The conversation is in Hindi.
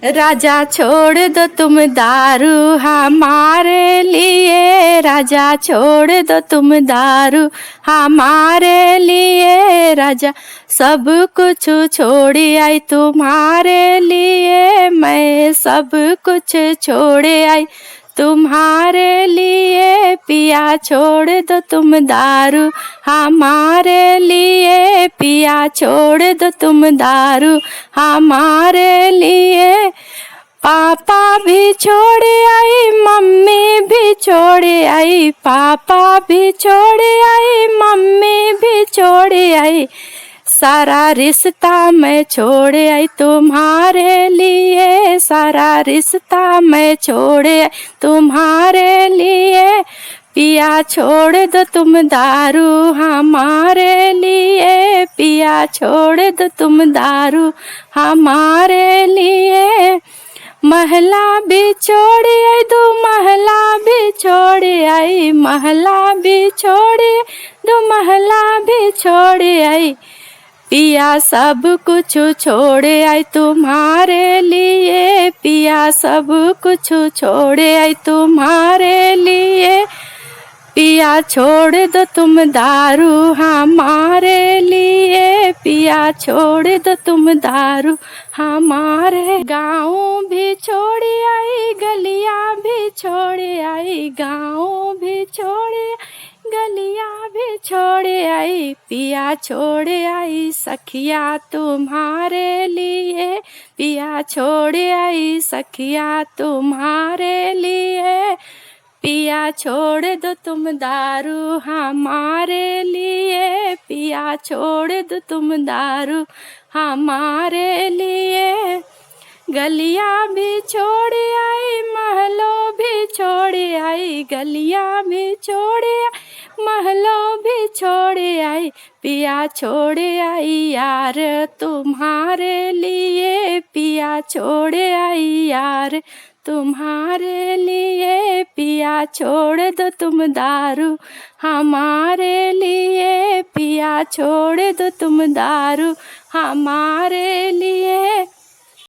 राजा छोड़ दो तुम दारू हमारे लिए, राजा छोड़ दो तुम दारू हमारे लिए। राजा सब कुछ छोड़ आई तुम्हारे लिए, मैं सब कुछ छोड़ आई तुम्हारे लिए। पिया छोड़ दो तुम दारू हमारे लिए, पिया छोड़ दो तुम दारू हमारे लिए। पापा भी छोड़ आई, मम्मी भी छोड़ आई, पापा भी छोड़ आई, मम्मी भी छोड़ आई। सारा रिश्ता मैं छोड़ आई तुम्हारे लिए, सारा रिश्ता मैं छोड़ आई तुम्हारे लिए। पिया छोड़ दो तुम दारू हमारे लिए, पिया छोड़ दो तुम दारू हमारे लिए। महला भी छोड़ आई, दो महला भी छोड़ आई, महला भी छोड़, दो महला भी छोड़ आई। पिया सब कुछ छोड़ आई तुम्हारे लिए, पिया सब कुछ छोड़ आई तुम्हारे लिए। पिया छोड़ दो तुम दारू हमारे लिए, पिया छोड़ दो तुम दारू हमारे। गाँव भी छोड़ आई, गलियाँ भी छोड़ आई, गाँव भी छोड़, गलियाँ भी छोड़ आई। पिया छोड़ आई सखिया तुम्हारे लिए, पिया छोड़ आई सखिया तुम्हारे लिए। पिया छोड़ दो तुम दारू हमारे लिए, पिया छोड़ दो तुम दारू हमारे लिए। गलियाँ भी छोड़ आई, महलों भी छोड़ आई, गलियाँ भी छोड़ आई, महलों भी छोड़ आई। पिया छोड़ आई यार तुम्हारे लिए, पिया छोड़ आई यार तुम्हारे लिए। पिया छोड़ दो तुम दारू हमारे लिए, पिया छोड़ दो तुम दारू हमारे लिए।